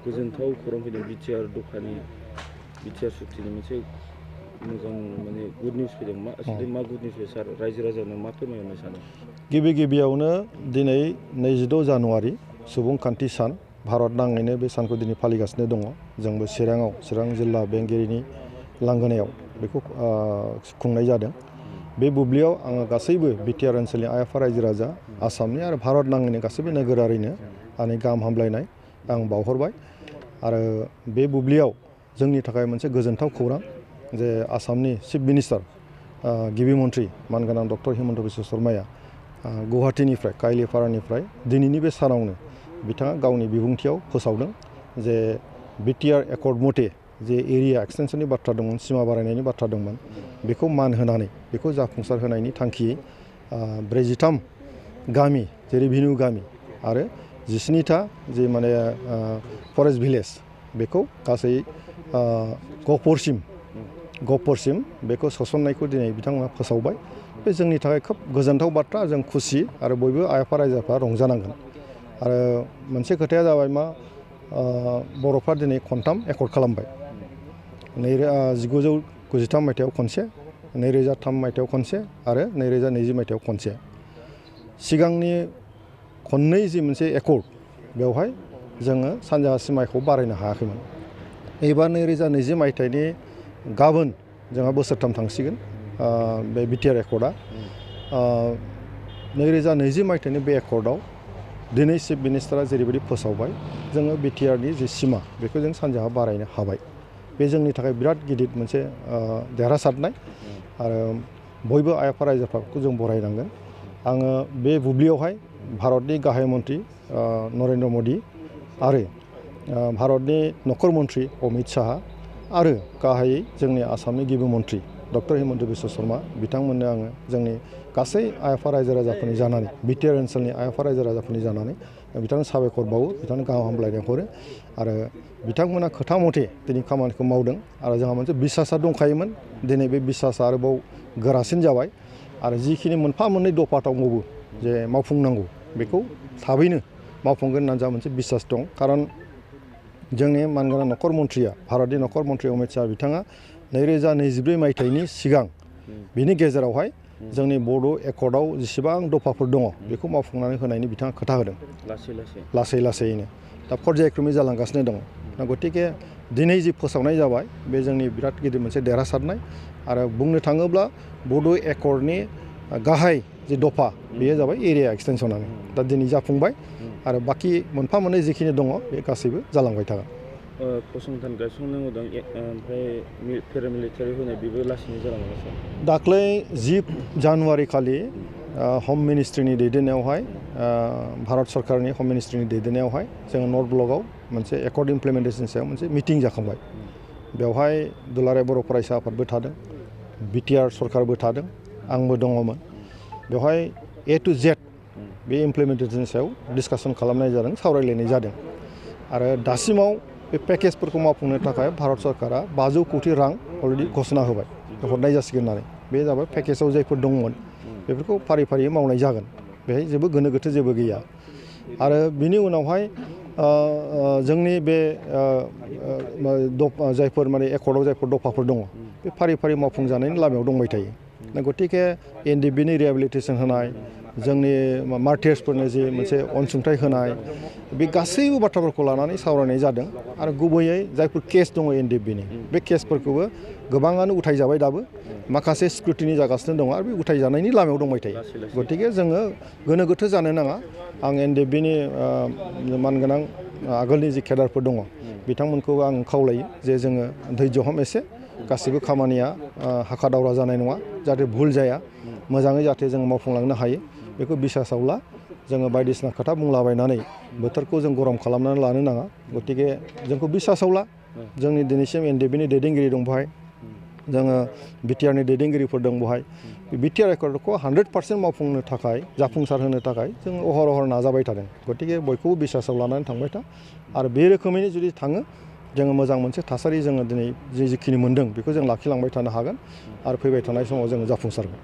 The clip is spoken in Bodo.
गोजोनथाव खौरां फैदों बिटिआर दखानि बिटिआर सुक्तिनि मोनसे मोजां माने गुड निउस फैदों मा असलि मा गुड निउस सार रायजो राजानो मा फोरमायनो सानो गिबियावनो दिनै 26 जानुवारि सुबुंखान्थि सान भारत नाङैनो बे सानखौ दिनै फालिगासिनो दङ जोंबो चिरां जिल्ला बेंगिरिनि लांगोनायाव बेखौ खुंनाय जादों बे बुब्लियाव आङो गासैबो बिटिआर ओनसोलनि आइ आफा रायजो राजा आसामनि आरो भारत नाङैनो गासैबो नोगोरारिनो आंनि गाहाम हामलायनाय आं बावहरबाय आरो बे बुब्लियाव जोंनि थाखाय मोनसे गोजोनथाव खौरां जे आसामनि चिफ मिनिस्टार गिबि मन्थ्रि मानगोनां डक्टर हिमन्त बिश्व शर्माया गुवाहाटीनिफ्राय काइलिपारानिफ्राय दिनैनि बे सानावनो बिथाङा गावनि बिबुंथियाव फोसावदों जे बिटिआर एकर्ड मथे जे एरिया एक्सटेनसननि बाथ्रा दंमोन सिमा बारायनायनि बाथ्रा दंमोन बेखौ मान होनानै बेखौ जाफुंसार होनायनि थांखियै 43 गामि जे रेभिनिउ गामि आरो 17टा जे माने फरेस्ट भिलेज बेखौ गासै गहपुरसिम बेखौ सोसननायखौ दिनै बिथांमोना फोसावबाय बे जोंनि थाखाय खोब गोजोनथाव बाथ्रा जों खुसि आरो बयबो आइ आफा रायजोफ्रा रंजानांगोन आरो मोनसे खोथाया जाबाय मा बर'फ्रा दिनै खनथाम एकर्ड खालामबाय 1993 मायथाइयाव खनसे 2003 मायथाइयाव खनसे आरो 2020 मायथाइयाव खनसे सिगांनि खननै जि मोनसे एकर्ड बेवहाय जोङो सानजाहा सिमाखौ बारायनो हायाखैमोन एबार 2020 मायथाइनि गाबोन जोंहा बोसोरथाम थांसिगोन बे बिटिआर एकर्डआ 2020 मायथाइनि बे एकर्डआव दिनै चिफ मिनिस्टारा जेरैबायदि फोसावबाय जोङो बिटिआरनि जि सिमा बेखौ जों सानजाहा बारायनो हाबाय बे जोंनि थाखाय बिराद गिदिर मोनसे देरहासारनाय आरो बयबो आइ आफा रायजोफोरखौ जों बरायनांगोन आङो बे बुब्लियावहाय भारतनि गाहाय मन्थ्रि नरेन्द्र मदि आरो भारतनि नखर मन्थ्रि अमित शाह आरो गाहायै जोंनि आसामनि गिबि मन्थ्रि डक्टर हिमन्त बिश्व शर्मा बिथांमोननो आङो जोंनि गासै आइ आफा रायजो राजाफोरनि जानानै बिटिआर ओनसोलनि आइ आफा रायजो राजाफोरनि जानानै बिथांनो साबायखर बावो बिथांनो गाहाम हामलायनाय हरो आरो बिथांमोना खोथा मथे दिनै खामानिखौ मावदों आरो जोंहा मोनसे बिसासा दंखायोमोन दिनै बे बिसासा आरोबाव गोरासिन जाबाय आरो जिखिनि मोनफा मोननै दफा दंबावो जे मावफुंनांगौ बेखौ थाबैनो मावफुंगोन होननानै जोंहा मोनसे बिसास दं खारन जोंनि मानगोनां नखर मन्थ्रिया भारतनि नखर मन्थ्रि अमित शाह बिथाङा 2024 मायथाइनि सिगां बिनि गेजेरावहाय जोंनि बड' एकर्डआव जेसेबां दफाफोर दङ बेखौ मावफुंनानै होनायनि बिथाङा खोथा होदों लासैनो दा पर्यायक्रमै जालांगासिनो दङ गतिके दिनै जि फोसावनाय जाबाय बे जोंनि बिराद गिदिर मोनसे देरहासारनाय आरो बुंनो थाङोब्ला बड' एकर्डनि गाहाय जि दफा बेयो जाबाय एरिया एक्सटेनसनानो दा दिनै जाफुंबाय आरो बाखि मोनफा मोननै जिखिनि दङ बे गासैबो जालांबाय थागोन फसंथान गायसंनांगौ दं ओमफ्राय पेरामिलिटारि होनाय बेबो लासैनो जालांगासिनो दाख्लै 10 जानुवारि खालि हम मिनिस्ट्रिनि दैदेननायावहाय भारत सरकारनि हम मिनिस्ट्रिनि दैदेननायावहाय जोङो नर्थ ब्लकआव मोनसे एकर्ड इमप्लिमेन्टेसन सायाव मोनसे मिटिं जाखांबाय बेवहाय दुलाराय बर' फरायसा आफादबो थादों बिटिआर सरकारबो थादों आंबो दङमोन बेवहाय A to Z बे इमप्लिमेन्टेसन सायाव डिसकासन खालामनाय जादों सावरायलायनाय जादों आरो दासिमाव बे पेकेजफोरखौ मावफुंनो थाखाय भारत सरकारा 500 कोटि रां अलरेडि घोषणा होबाय हरनाय जासिगोन होननानै बे जाबाय पेकेजाव जायफोर दंमोन बेफोरखौ फारि फारियै मावनाय जागोन बेहाय जेबो गोनो गोथो जेबो गैया आरो बिनि उनावहाय जोंनि बे जायफोर माने एकर्डआव जायफोर दफाफोर दङ बे फारि फारि मावफुंजानायनि लामायाव दंबाय थायो गतिके एनडिएफबिनि रिहेबिलिटेसन होनाय जोंनि मार्टियार्सफोरनो जि मोनसे अनसुंथाइ होनाय बे गासैबो बाथ्राफोरखौ लानानै सावरायनाय जादों आरो गुबैयै जायफोर केस दङ एनडिएफबिनि बे केसफोरखौबो गोबाङानो उथायजाबाय दाबो माखासे स्क्रुटिनि जागासिनो दङ आरो बे उथायजानायनि लामायाव दंबाय थायो गतिके जोङो गोनो गोथो जानो नाङा आं एनडिएफबिनि मानगोनां आगोलनि जि केडारफोर दङ बिथांमोनखौ आं खावलायो जे जोङो धैर्य हम एसे गासैबो खामानिया हाखा दावरा जानाय नङा जाहाथे भुल जाया मोजाङै जाहाथे जों मावफुंलांनो हायो बेखौ बिसासावला जोङो बायदिसिना खोथा बुंलाबायनानै बोथोरखौ जों गरम खालामनानै लानो नाङा गतिके जोंखौ बिसासावला जोंनि दिनैसिम एनडिएफबिनि दैदेनगिरि दं बेवहाय जोङो बिटिआरनि दैदेनगिरिफोर दं बेवहाय बिटिआर एकर्डखौ 100% मावफुंनो थाखाय जाफुंसार होनो थाखाय जों अहर नाजाबाय थादों गतिके बयखौबो बिसासाव लानानै थांबाय था आरो बे रोखोमैनो जुदि थाङो जोङो मोजां मोनसे थासारि जोङो दिनै जिखिनि मोन्दों बेखौ जों लाखिलांबाय थानो हागोन आरो फैबाय थानाय समाव जोङो जाफुंसारगोन